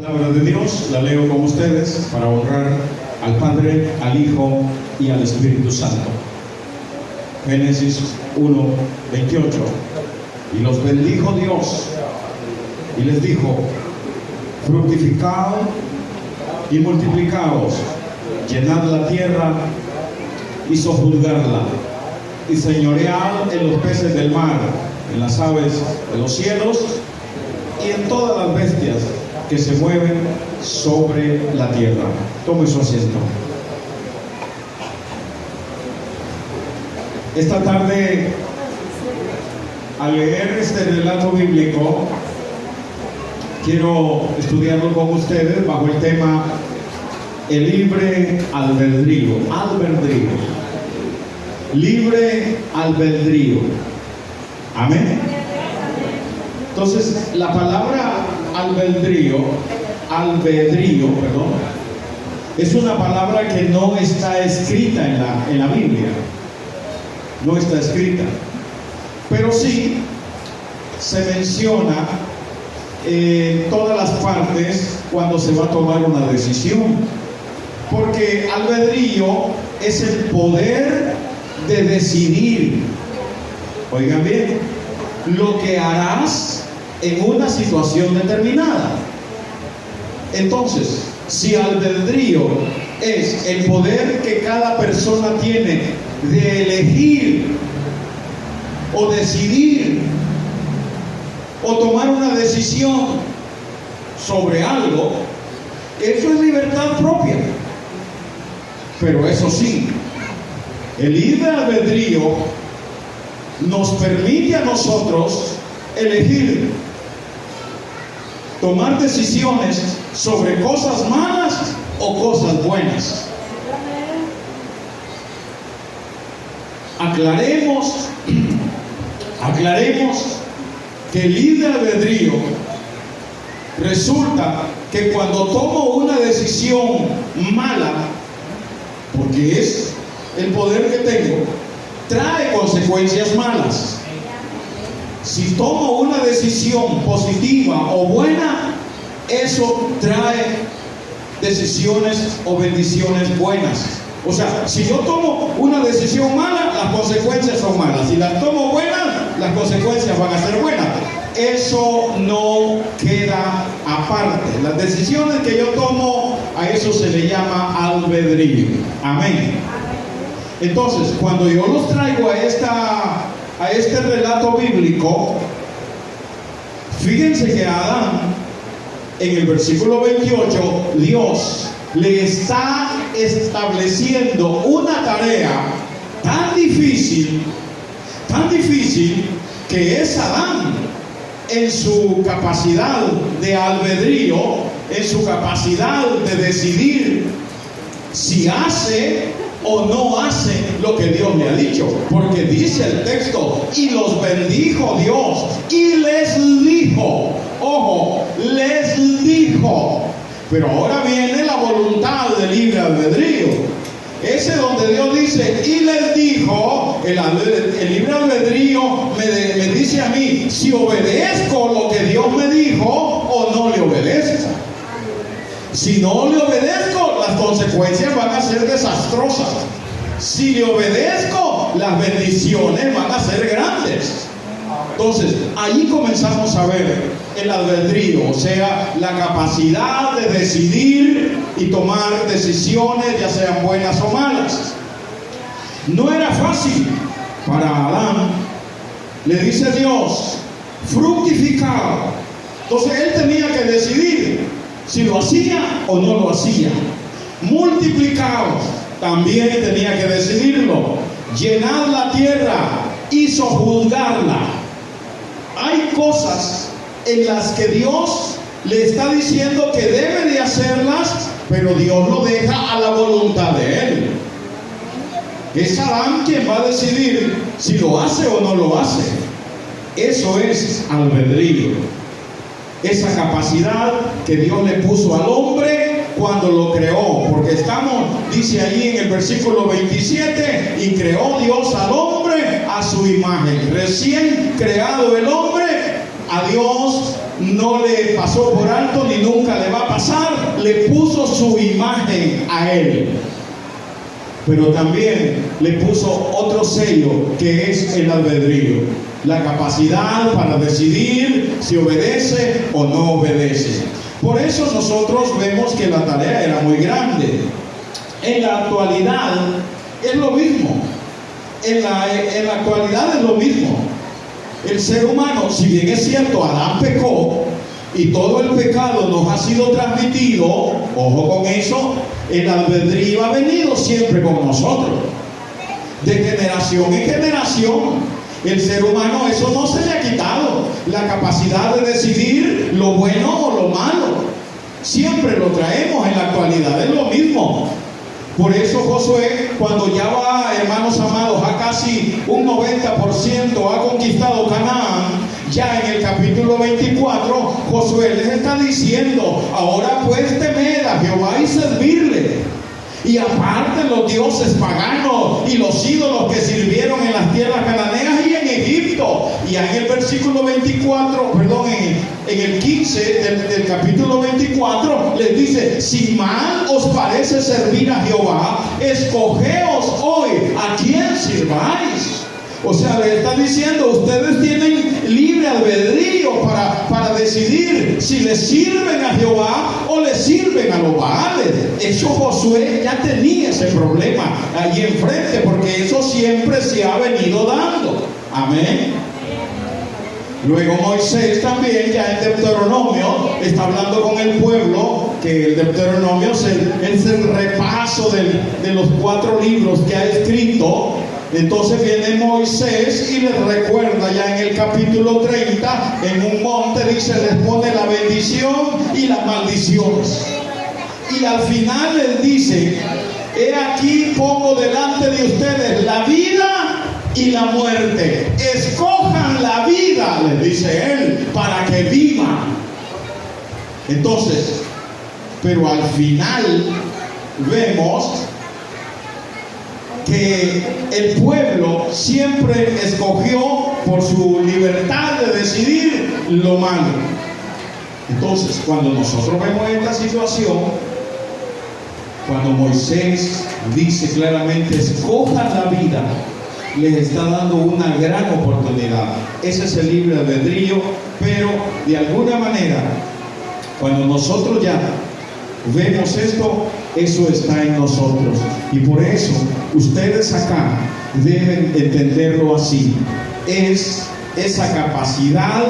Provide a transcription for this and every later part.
La palabra de Dios la leo con ustedes para honrar al Padre, al Hijo y al Espíritu Santo. Génesis 1:28. Y los bendijo Dios y les dijo: fructificad y multiplicaos, llenad la tierra y sojuzgadla, y señoread en los peces del mar, en las aves de los cielos y en todas las bestias que se mueven sobre la tierra. Tome su asiento. Esta tarde, al leer este relato bíblico, quiero estudiarlo con ustedes bajo el tema el libre albedrío. Libre albedrío. Amén. Entonces, la palabra albedrío, es una palabra que no está escrita en la Biblia. No está escrita. Pero sí se menciona en todas las partes cuando se va a tomar una decisión. Porque albedrío es el poder de decidir, oigan bien, lo que harás en una situación determinada. Entonces, si albedrío es el poder que cada persona tiene de elegir o decidir o tomar una decisión sobre algo, eso es libertad propia. Pero eso sí, el libre albedrío nos permite a nosotros elegir, tomar decisiones sobre cosas malas o cosas buenas. Aclaremos que el libre albedrío resulta que cuando tomo una decisión mala, porque es el poder que tengo, trae consecuencias malas. Si tomo una decisión positiva o buena, eso trae decisiones o bendiciones buenas. O sea, si yo tomo una decisión mala, las consecuencias son malas. Si las tomo buenas, las consecuencias van a ser buenas. Eso no queda aparte. Las decisiones que yo tomo, a eso se le llama albedrío. Amén. Entonces, cuando yo los traigo a este relato bíblico, fíjense que a Adán, en el versículo 28, Dios le está estableciendo una tarea tan difícil, que es Adán, en su capacidad de albedrío, en su capacidad de decidir si hace o no hace lo que Dios le ha dicho. Porque dice el texto: y los bendijo Dios y les dijo. Ojo, les dijo. Pero ahora viene la voluntad del libre albedrío. Ese donde Dios dice y les dijo, el libre albedrío me dice a mí si obedezco lo que Dios me dijo o no le obedezco. Si no le obedezco, las consecuencias van a ser desastrosas. Si le obedezco, las bendiciones van a ser grandes. Entonces, ahí comenzamos a ver el albedrío, o sea, la capacidad de decidir y tomar decisiones, ya sean buenas o malas. No era fácil para Adán. Le dice Dios: fructificad. Entonces él tenía que decidir si lo hacía o no lo hacía. Multiplicaos, también tenía que decidirlo. Llenad la tierra y sojuzgarla. Hay cosas en las que Dios le está diciendo que debe de hacerlas, pero Dios lo deja a la voluntad de él. Es Adán quien va a decidir si lo hace o no lo hace. Eso es albedrío. Esa capacidad que Dios le puso al hombre cuando lo creó. Porque dice ahí en el versículo 27, y creó Dios al hombre a su imagen. Recién creado el hombre, a Dios no le pasó por alto ni nunca le va a pasar, le puso su imagen a él. Pero también le puso otro sello, que es el albedrío, la capacidad para decidir si obedece o no obedece. Por eso nosotros vemos que la tarea era muy grande. En la actualidad es lo mismo. En la actualidad es lo mismo. El ser humano, si bien es cierto, Adán pecó y todo el pecado nos ha sido transmitido, ojo con eso, el albedrío ha venido siempre con nosotros, de generación en generación. El ser humano, eso no se le ha quitado, la capacidad de decidir lo bueno o lo malo. Siempre lo traemos, en la actualidad es lo mismo. Por eso Josué, cuando ya va, hermanos amados, a casi un 90% ha conquistado Canaán, ya en el capítulo 24, Josué les está diciendo: ahora pues temed a Jehová y servirle. Y aparte los dioses paganos y los ídolos que sirvieron en las tierras cananeas y en Egipto. Y en el versículo 24, perdón, en el 15 del capítulo 24, les dice: si mal os parece servir a Jehová, escogeos hoy a quién sirváis. O sea, le está diciendo: ustedes tienen libre albedrío para decidir si le sirven a Jehová o le sirven a los Baales. Eso Josué ya tenía ese problema allí enfrente, porque eso siempre se ha venido dando. Amén. Luego Moisés también, ya en Deuteronomio, está hablando con el pueblo, que el Deuteronomio es el repaso de los 4 libros que ha escrito. Entonces viene Moisés y les recuerda ya en el capítulo 30, en un monte, dice, les pone la bendición y las maldiciones. Y al final les dice: he aquí pongo delante de ustedes la vida y la muerte. Escojan la vida, les dice él, para que vivan. Entonces, pero al final vemos que el pueblo siempre escogió por su libertad de decidir lo malo. Entonces, cuando nosotros vemos esta situación, cuando Moisés dice claramente: escojan la vida, les está dando una gran oportunidad. Ese es el libre albedrío, pero de alguna manera, cuando nosotros ya vemos esto, eso está en nosotros. Y por eso ustedes acá deben entenderlo así. Es esa capacidad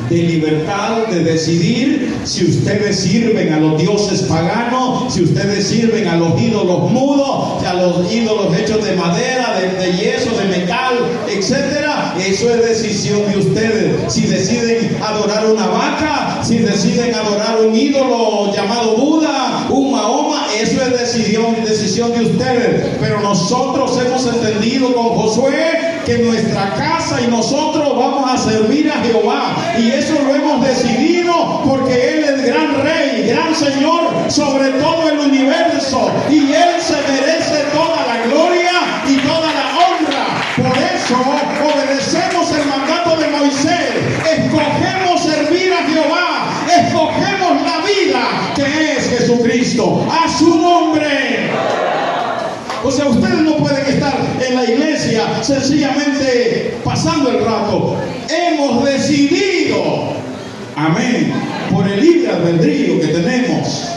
de libertad de decidir si ustedes sirven a los dioses paganos, si ustedes sirven a los ídolos mudos, a los ídolos hechos de madera, de yeso, de metal, etcétera. Eso es decisión de ustedes. Si deciden adorar una vaca, si deciden adorar un ídolo llamado Buda, un Mahoma, eso es decisión de ustedes. Pero nosotros hemos entendido con Josué que nuestra casa y nosotros vamos a servir a Jehová, y eso lo hemos decidido porque Él es gran Rey, gran Señor sobre todo el universo, y Él se merece toda la gloria y toda la honra. Por eso obedecemos el mandato de Moisés, escogemos servir a Jehová, escogemos la vida que es Jesucristo, a su nombre. O sea, ustedes no pueden estar en la iglesia sencillamente pasando el rato. Hemos decidido, amén, por el libre albedrío que tenemos,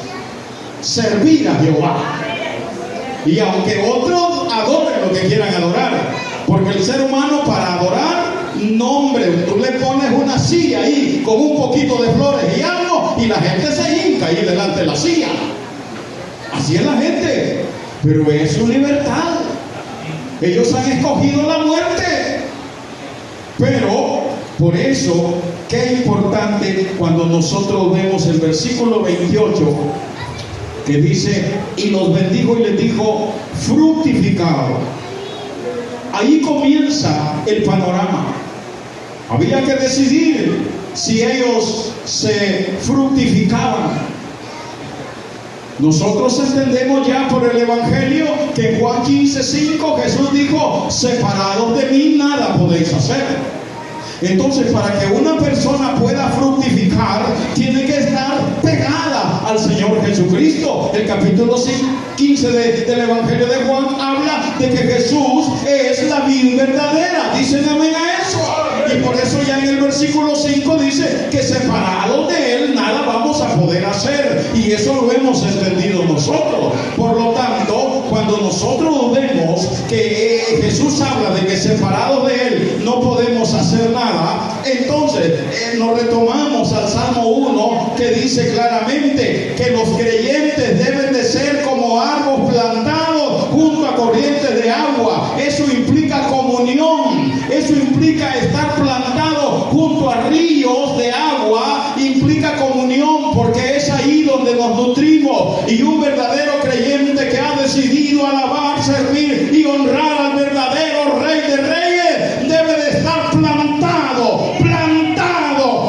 servir a Jehová. Y aunque otros adoren lo que quieran adorar, porque el ser humano, para adorar, no, hombre, tú le pones una silla ahí con un poquito de flores y algo, y la gente se hinca ahí delante de la silla. Así es la gente. Pero es su libertad. Ellos han escogido la muerte. Pero por eso, qué importante cuando nosotros vemos el versículo 28, que dice: y los bendijo y les dijo: fructificad. Ahí comienza el panorama. Había que decidir si ellos se fructificaban. Nosotros entendemos ya por el Evangelio que en Juan 15:5 Jesús dijo: separados de mí nada podéis hacer. Entonces, para que una persona pueda fructificar, tiene que estar pegada al Señor Jesucristo. El capítulo 15 del Evangelio de Juan habla de que Jesús es la vid verdadera. Dicen amén a eso. Y por eso ya en el versículo 5 dice que separados de Él nada vamos a poder hacer. Y eso lo hemos entendido nosotros. Por lo tanto, cuando nosotros vemos que Jesús habla de que separados de Él no podemos hacer nada, entonces nos retomamos al Salmo 1, que dice claramente que los creyentes deben de ser como árboles plantados junto a corrientes de agua. Eso implica comunión, eso implica estar plantado junto a ríos de agua, implica comunión, porque es ahí donde nos nutrimos. Y un verdadero creyente que ha decidido alabar, servir y honrar al verdadero Rey de Reyes debe de estar plantado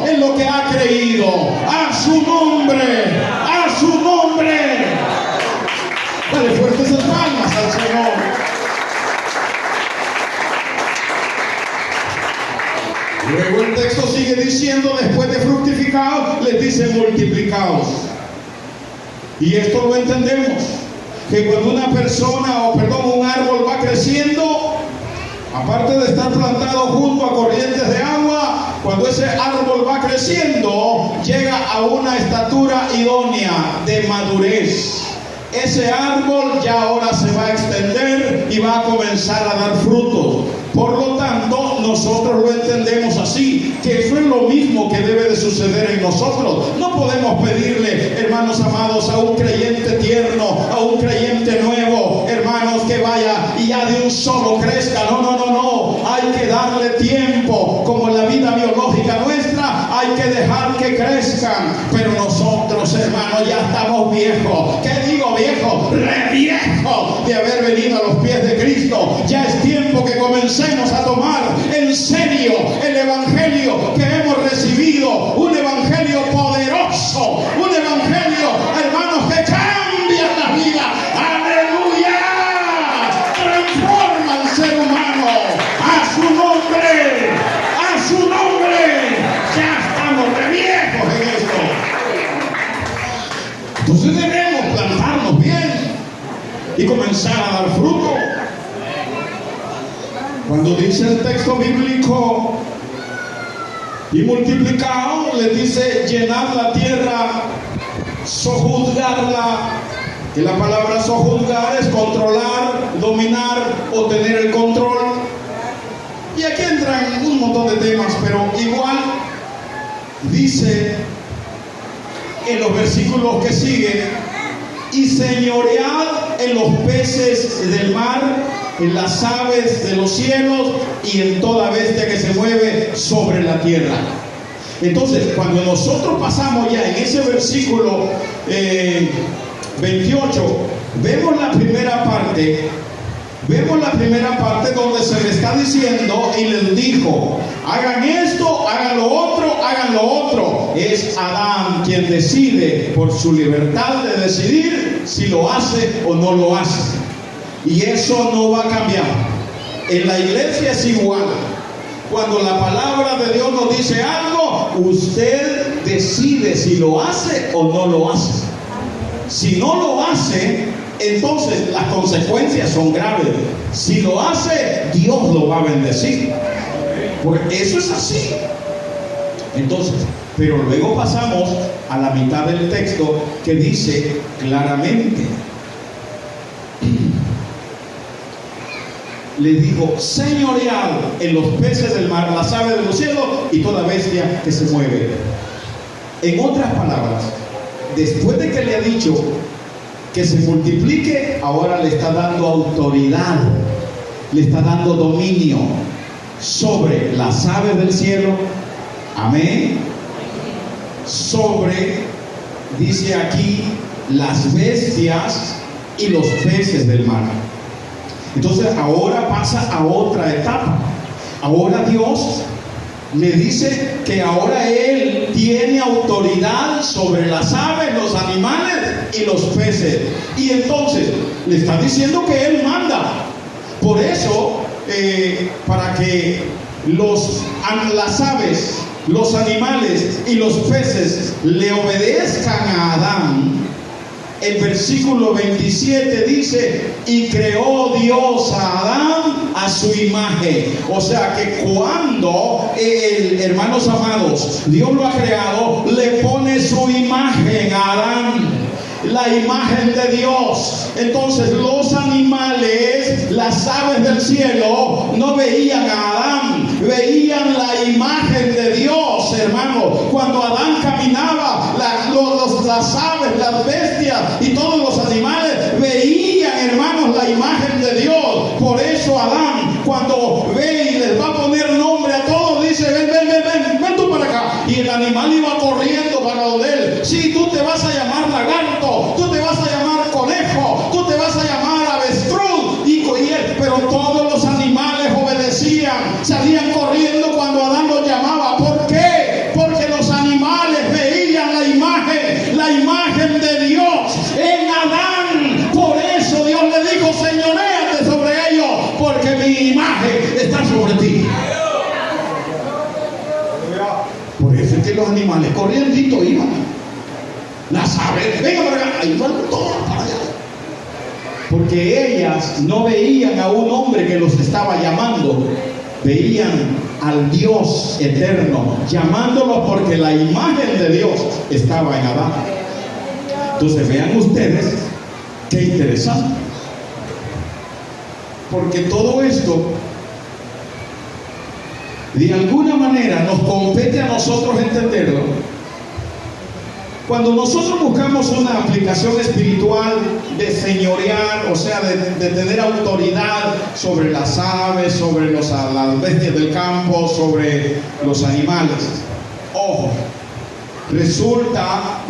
en lo que ha creído. A su nombre, a su nombre. Dale fuertes palmas al Señor. Luego el texto sigue diciendo, después de fructificados, les dice multiplicados. Y esto lo entendemos, que cuando una persona, un árbol va creciendo, aparte de estar plantado junto a corrientes de agua, cuando ese árbol va creciendo, llega a una estatura idónea de madurez. Ese árbol ya ahora se va a extender y va a comenzar a dar frutos. Por lo tanto, nosotros lo entendemos así, que eso es lo mismo que debe de suceder en nosotros. No podemos pedirle, hermanos amados, a un creyente tierno, a un creyente nuevo, hermanos, que vaya y ya de un solo crezca. No. Hay que darle tiempo, como en la vida biológica nuestra, hay que dejar que crezcan. Pero nosotros, hermanos, ya estamos viejos. ¿Qué digo viejo? Re viejo de haber venido a los pies de Cristo. Ya es tiempo que comencemos a tomar en serio el evangelio que hemos recibido, un evangelio poderoso, un evangelio, hermanos, que cambia la vida. ¡Aleluya! Transforma al ser humano. A su nombre, a su nombre. Ya estamos re viejos en esto. Entonces debemos plantarnos bien y comenzar a dar fruto. Cuando dice el texto bíblico y multiplicado, le dice llenar la tierra, sojuzgarla. Y la palabra sojuzgar es controlar, dominar o tener el control. Y aquí entran un montón de temas, pero igual dice en los versículos que siguen: y señoread en los peces del mar, en las aves de los cielos y en toda bestia que se mueve sobre la tierra. Entonces, cuando nosotros pasamos ya en ese versículo 28, vemos la primera parte donde se le está diciendo y les dijo: hagan esto, hagan lo otro. Es Adán quien decide por su libertad de decidir si lo hace o no lo hace. Y eso no va a cambiar. En la iglesia es igual. Cuando la palabra de Dios nos dice algo, usted decide si lo hace o no lo hace. Si no lo hace, entonces las consecuencias son graves. Si lo hace, Dios lo va a bendecir. Porque eso es así. Entonces, pero luego pasamos a la mitad del texto que dice claramente: le dijo, señoread en los peces del mar, las aves de los cielos y toda bestia que se mueve. En otras palabras, después de que le ha dicho que se multiplique, ahora le está dando autoridad, le está dando dominio sobre las aves del cielo, amén, sobre, dice aquí, las bestias y los peces del mar. Entonces ahora pasa a otra etapa. Ahora Dios le dice que ahora Él tiene autoridad sobre las aves, los animales y los peces. Y entonces le está diciendo que Él manda. Por eso, para que las aves, los animales y los peces le obedezcan a Adán, el versículo 27 dice: y creó Dios a Adán a su imagen. O sea que cuando, hermanos amados, Dios lo ha creado, le pone su imagen a Adán, la imagen de Dios. Entonces los animales, las aves del cielo, no veían a Adán, veían la imagen de Dios, hermano. Cuando Adán caminaba, las aves, las bestias y todos los animales veían, hermanos, la imagen de Dios. Por eso Adán, cuando ve y les va a poner nombre a todos, dice: ven tú para acá. Y el animal iba corriendo para donde él. Sí, tú te vas a llamar lagarto, tú te vas a llamar conejo, tú te vas a llamar avestruz. Pero todos los animales obedecían, salían corriendo cuando Adán los llamaba. ¿Por qué? Porque los animales veían la imagen de Dios en Adán. Por eso Dios le dijo: señoréate sobre ellos, porque mi imagen está sobre ti. Por eso es que los animales corriendo iban. Las aves, venga para acá, ahí van todas para allá. Porque ellas no veían a un hombre que los estaba llamando, veían al Dios eterno, llamándolos porque la imagen de Dios estaba en Adán. Entonces vean ustedes qué interesante, porque todo esto de alguna manera nos compete a nosotros entenderlo. Cuando nosotros buscamos una aplicación espiritual de señorear, o sea, de tener autoridad sobre las aves, sobre las bestias del campo, sobre los animales, ojo, resulta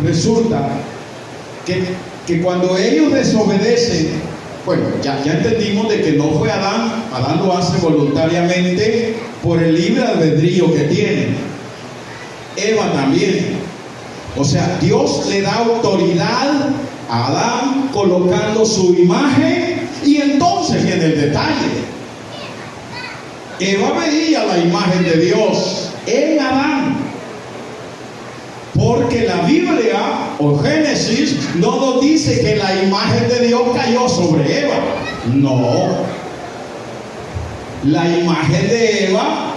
que cuando ellos desobedecen, bueno, ya entendimos de que no fue Adán lo hace voluntariamente por el libre albedrío que tiene. Eva también. O sea, Dios le da autoridad a Adán colocando su imagen, y entonces viene el detalle. Eva veía la imagen de Dios en Adán, porque la Biblia o Génesis no nos dice que la imagen de Dios cayó sobre Eva. No, la imagen de Eva,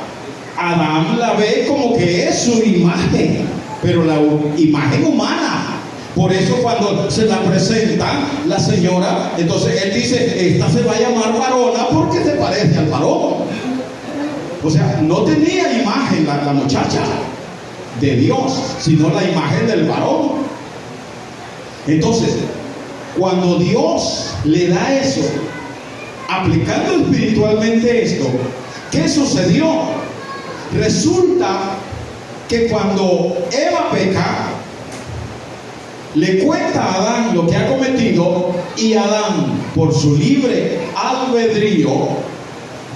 Adán la ve como que es su imagen, pero la imagen humana. Por eso cuando se la presenta la señora, entonces él dice: esta se va a llamar varona porque se parece al varón. O sea, no tenía imagen la muchacha de Dios, sino la imagen del varón. Entonces, cuando Dios le da eso, aplicando espiritualmente esto, ¿qué sucedió? Resulta que cuando Eva peca, le cuenta a Adán lo que ha cometido, y Adán, por su libre albedrío,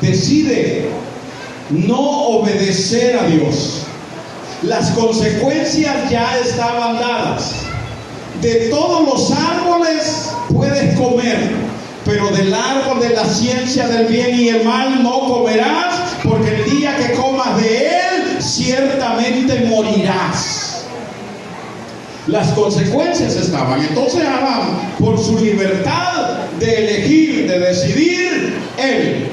decide no obedecer a Dios. Las consecuencias ya estaban dadas. De todos los árboles puedes comer, pero del árbol de la ciencia del bien y el mal no comerás, porque el día que comas de él, ciertamente morirás. Las consecuencias estaban. Entonces Adán, por su libertad de elegir, de decidir, él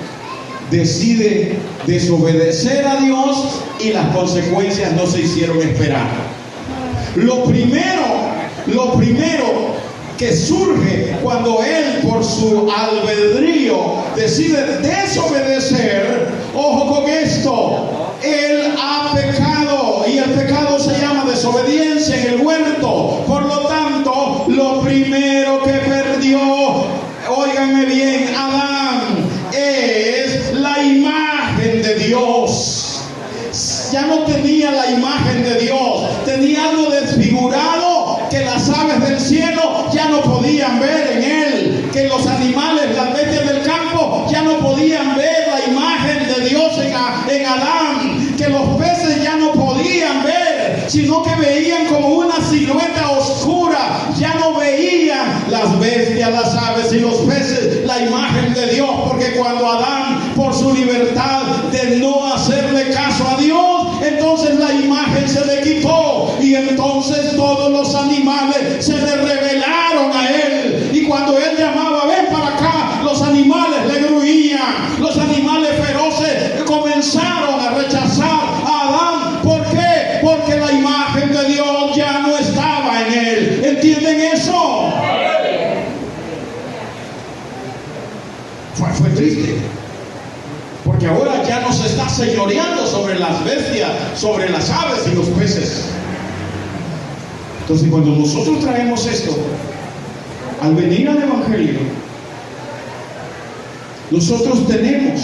decide desobedecer a Dios, y las consecuencias no se hicieron esperar. Lo primero que surge cuando él, por su albedrío, decide desobedecer, ojo con esto, él ha pecado, y el pecado se llama desobediencia en el huerto. Por lo tanto, lo primero que perdió, óiganme bien, Adán, es la imagen de Dios. Ya no tenía la imagen de Dios, tenía algo desfigurado que las aves del cielo ya no podían ver en él, que los animales, las bestias del campo ya no podían ver la imagen de Dios en Adán, que los peces ya no podían ver, sino que veían como una silueta oscura. Ya no veían las bestias, las aves y los peces la imagen de Dios, porque cuando Adán, por su libertad de no hacerle caso a Dios, entonces la imagen se le quitó y entonces todos los animales se le rebelaron a él. Y cuando él llamaba, ven para acá, los animales le gruñían. Los animales feroces comenzaron a rechazar a Adán. ¿Por qué? Porque la imagen de Dios ya no estaba en él. ¿Entienden eso? Fue triste, porque ahora ya no se está señoreando sobre las bestias, sobre las aves y los peces. Entonces, cuando nosotros traemos esto, al venir al Evangelio, nosotros tenemos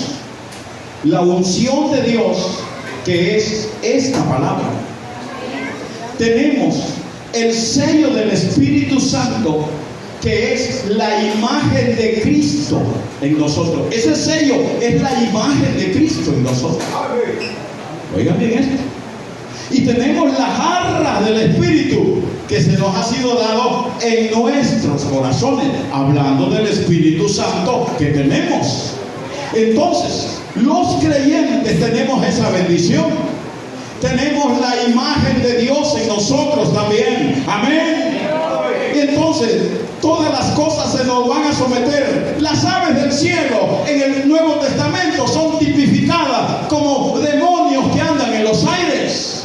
la unción de Dios, que es esta palabra. Tenemos el sello del Espíritu Santo, que es la imagen de Cristo en nosotros. Ese sello es la imagen de Cristo en nosotros. Oigan bien esto. Y tenemos la jarra del Espíritu, que se nos ha sido dado en nuestros corazones, hablando del Espíritu Santo que tenemos. Entonces, los creyentes tenemos esa bendición. Tenemos la imagen de Dios en nosotros también. Amén. Entonces, todas las cosas se nos van a someter. Las aves del cielo en el Nuevo Testamento son tipificadas como demonios que andan en los aires.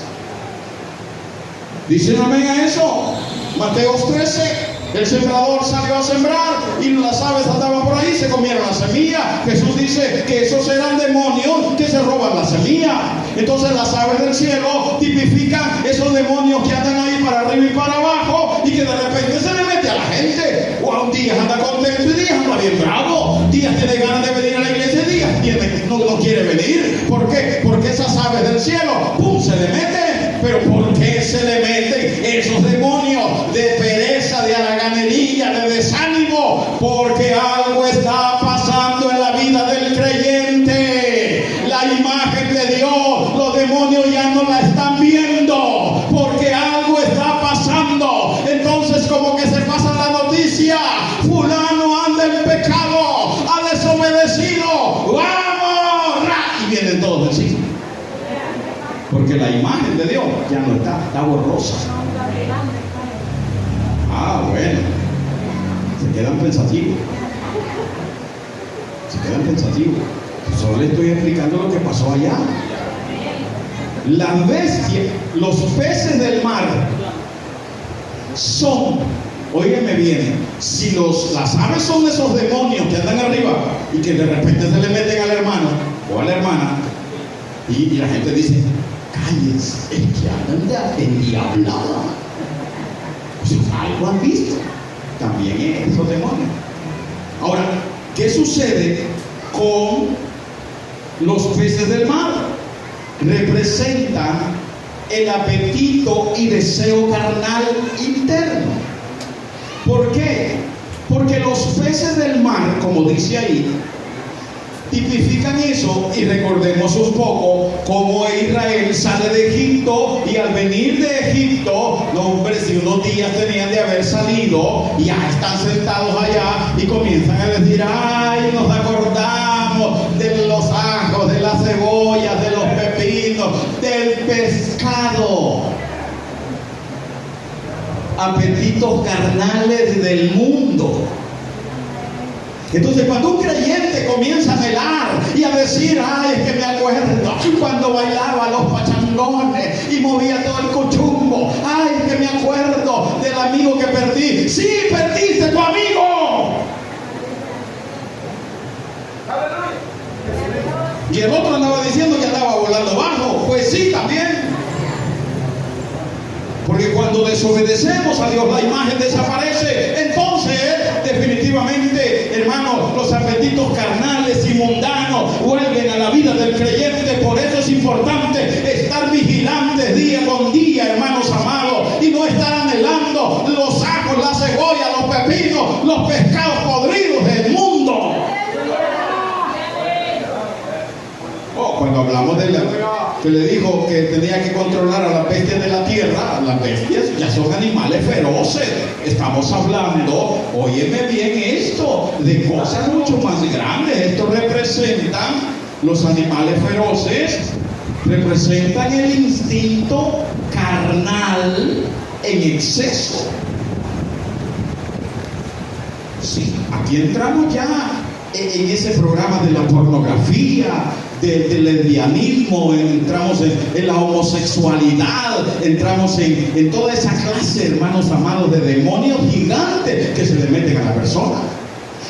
¿Dicen amén a eso? Mateo 13. El sembrador salió a sembrar y las aves andaban por ahí, se comieron la semilla. Jesús dice que esos eran demonios que se roban la semilla. Entonces las aves del cielo tipifican esos demonios que andan ahí para arriba y para abajo y que de repente se le mete a la gente. O a un día anda contento y días anda bien bravo. Días tiene ganas de venir a la iglesia, días no quiere venir. ¿Por qué? Porque esas aves del cielo, ¡pum!, se le meten. Pero ¿por qué se le meten esos demonios de pereza, de haraganería, de desánimo? Porque algo está pasando en la vida del creyente. La imagen de Dios, los demonios ya no la están viendo, porque algo está pasando. Entonces, como que se pasa la noticia: fulano anda en pecado, ha desobedecido, ¡vamos! Y vienen todos encima. Porque la imagen de Dios ya no está borrosa. Bueno, se quedan pensativos. Solo les estoy explicando lo que pasó allá. Las bestias, los peces del mar son, óigame bien, si las aves son esos demonios que andan arriba y que de repente se le meten al hermano o a la hermana, y la gente dice: cállense, es que andan de endiablada. Pues algo han visto también esos demonios. Ahora, ¿qué sucede con los peces del mar? Representan el apetito y deseo carnal interno. ¿Por qué? Porque los peces del mar, como dice ahí, tipifican eso. Y recordemos un poco cómo Israel sale de Egipto, y al venir de Egipto, los hombres de unos días tenían de haber salido, y ya están sentados allá y comienzan a decir: ay, nos acordamos de los ajos, de las cebollas, de los pepinos, del pescado. Apetitos carnales del mundo. Entonces, cuando un creyente comienza a velar y a decir: ay, es que me acuerdo cuando bailaba los pachangones y movía todo el cochumbo, ay, es que me acuerdo del amigo que perdí. Sí, perdiste tu amigo. Y el otro andaba diciendo que andaba volando bajo. Pues sí, también. Porque cuando desobedecemos a Dios, la imagen desaparece. Entonces, definitivamente, hermanos, los apetitos carnales y mundanos vuelven a la vida del creyente. Por eso es importante estar vigilantes día con día, hermanos amados, y no estar anhelando los ajos, la cebolla, los pepinos, los pescados podridos del mundo. Cuando hablamos de que le dijo que tenía que controlar a las bestias de la tierra, las bestias ya son animales feroces. Estamos hablando, óyeme bien esto, de cosas mucho más grandes. Esto representa Los animales feroces representan el instinto carnal en exceso. Sí, aquí entramos ya en ese programa de la pornografía, del lesbianismo, entramos en la homosexualidad, entramos en toda esa clase, hermanos amados, de demonios gigantes que se le meten a la persona.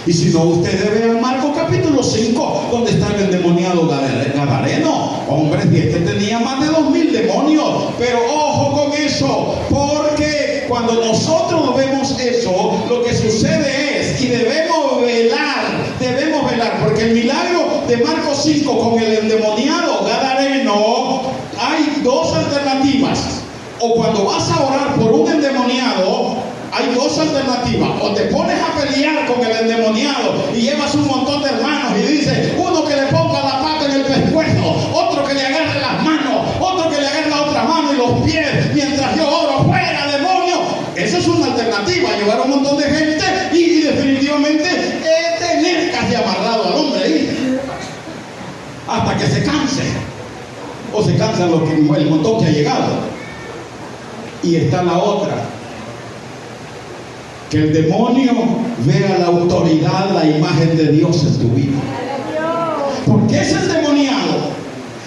Y si no, ustedes vean Marcos capítulo 5, donde está el endemoniado Gadareno. Hombre, y este tenía más de 2000 demonios. Pero ojo con eso, porque cuando nosotros vemos eso, lo que sucede es, y debemos velar, porque el milagro de Marcos 5 con el endemoniado Gadareno, hay dos alternativas. O cuando vas a orar por un endemoniado, hay dos alternativas: o te pones a pelear con el endemoniado y llevas un montón de hermanos y dices, uno que le ponga la pata en el pescuezo, otro que le agarre las manos, otro que le agarre la otra mano y los pies mientras yo oro, fuera demonio. Esa es una alternativa, llevar a un montón de gente y definitivamente tener casi amarrado al hombre ahí hasta que se canse, o se cansan el montón que ha llegado. Y está la otra, que el demonio vea la autoridad, la imagen de Dios en tu vida. Porque ese endemoniado,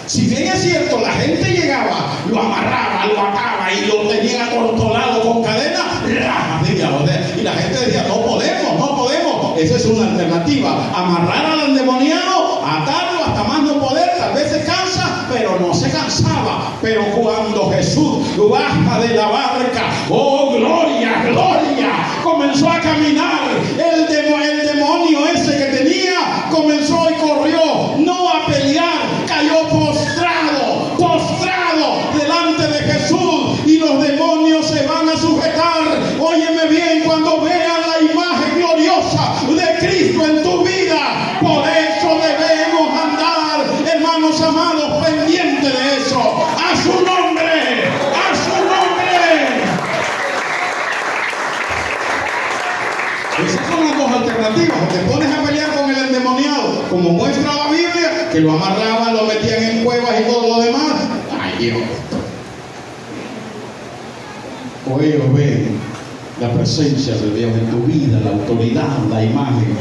si bien es cierto, la gente llegaba, lo amarraba, lo ataba y lo tenía controlado con cadena, y la gente decía, no podemos. Esa es una alternativa: amarrar al endemoniado, atarlo hasta más no poder. Tal vez se cansa, pero no se cansaba. Pero cuando Jesús baja de la barca, oh gloria, comenzó a caminar. El demonio ese que tenía comenzó y corrió, no a pelear, cayó postrado delante de Jesús, y los demonios se van a sujetar. Óyeme bien, cuando vean la imagen gloriosa de Cristo en tu vida. Por eso debemos andar, hermanos amados, pendientes de eso. A su nombre. Esas son las dos alternativas: o te pones a pelear con el endemoniado, como muestra la Biblia, que lo amarraban, lo metían en cuevas y todo lo demás. Ay Dios. O ellos ven la presencia de Dios en tu vida, la autoridad, la imagen.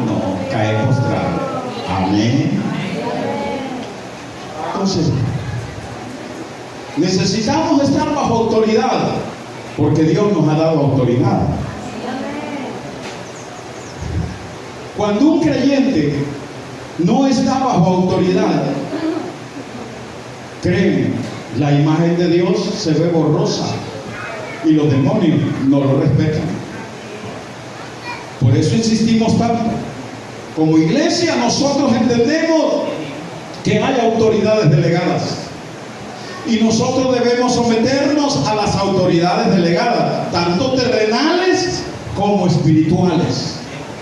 No, cae postrado. Amén. Entonces, necesitamos estar bajo autoridad, porque Dios nos ha dado autoridad. Cuando un creyente no está bajo autoridad, créeme, la imagen de Dios se ve borrosa y los demonios no lo respetan. Por eso insistimos tanto. Como iglesia, nosotros entendemos que hay autoridades delegadas y nosotros debemos someternos a las autoridades delegadas, tanto terrenales como espirituales.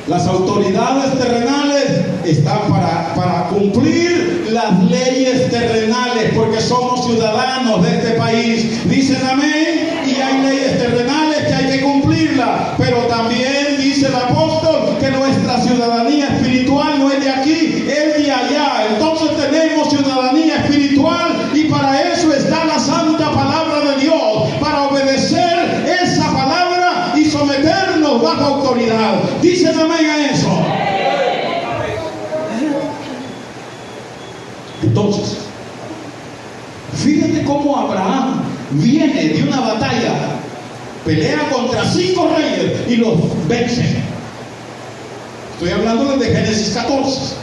Las autoridades terrenales están para cumplir las leyes terrenales, porque somos ciudadanos de este país. Dicen amén. Y hay leyes terrenales que hay que cumplirlas. Pero también dice el apóstol que nuestra ciudadanía espiritual no es de aquí, es de allá. Entonces tenemos ciudadanía espiritual, y para eso está la santa palabra de Dios, para obedecer esa palabra y someternos bajo autoridad. Dicen amén a eso. Entonces, fíjate cómo Abraham viene de una batalla, pelea contra 5 reyes y los vence. Estoy hablando desde Génesis 14.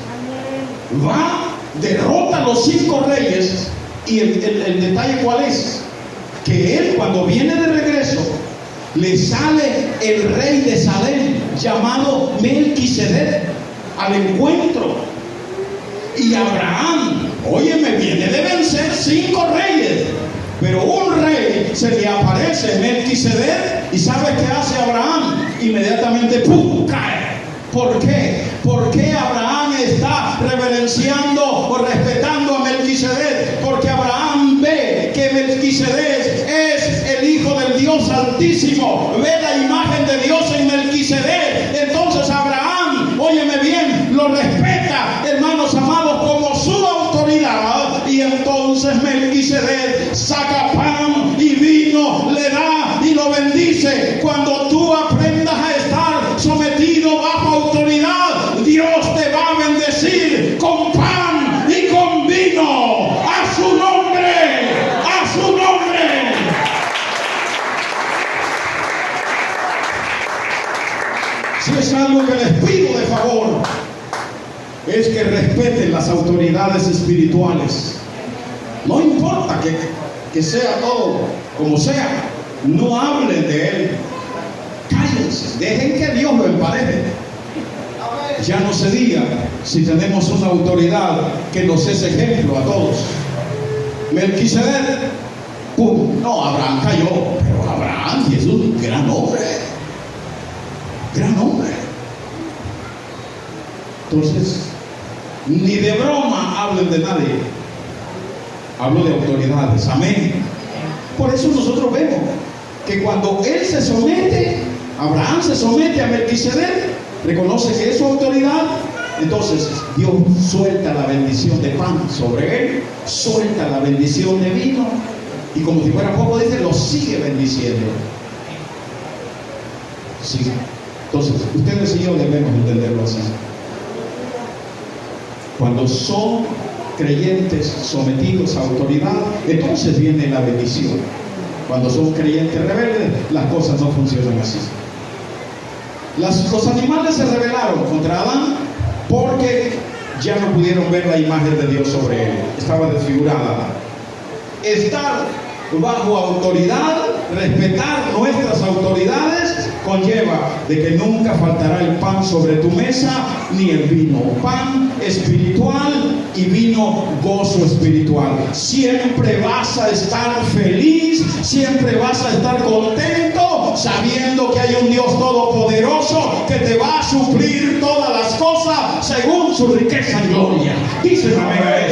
Va, derrota a los 5 reyes, y el detalle ¿cuál es? Que él, cuando viene de regreso, le sale el rey de Salem llamado Melquisedec al encuentro. Y Abraham, óyeme, viene de vencer 5 reyes, pero un rey se le aparece, Melquisedec, y ¿sabe qué hace Abraham? Inmediatamente ¡pum!, cae. ¿Por qué? Porque Abraham está reverenciando o respetando a Melquisedec, porque Abraham ve que Melquisedec es el hijo del Dios Altísimo, ve la imagen de Dios en Melquisedec. Entonces Abraham, óyeme bien, lo respeta, hermanos amados, como su Melquisedec saca pan y vino, le da y lo bendice. Cuando tú aprendas a estar sometido bajo autoridad, Dios te va a bendecir con pan y con vino. A su nombre, a su nombre. Si es algo que les pido de favor, es que respeten las autoridades espirituales. No importa que sea todo como sea, no hablen de él. Cállense, dejen que Dios lo empareje. Ya no se diga si tenemos una autoridad que nos es ejemplo a todos. Melquisedec, ¡pum! No, Abraham cayó, pero Abraham, Jesús, gran hombre. Gran hombre. Entonces, ni de broma hablen de nadie. Hablo de autoridades. Amén. Por eso nosotros vemos que cuando él se somete, Abraham se somete a Melquisedec, reconoce que es su autoridad. Entonces Dios suelta la bendición de pan sobre él, suelta la bendición de vino, y como si fuera poco, dice, lo sigue bendiciendo. Sí. Entonces, ustedes y yo debemos entenderlo así. Cuando son creyentes sometidos a autoridad, entonces viene la bendición. Cuando son creyentes rebeldes, las cosas no funcionan así. Los animales se rebelaron contra Adán porque ya no pudieron ver la imagen de Dios sobre él. Estaba desfigurada. Estar bajo autoridad, respetar nuestras autoridades, conlleva de que nunca faltará el pan sobre tu mesa, ni el vino. Pan espiritual y vino gozo espiritual. Siempre vas a estar feliz, siempre vas a estar contento, sabiendo que hay un Dios todopoderoso que te va a suplir todas las cosas según su riqueza y gloria. Dice amén.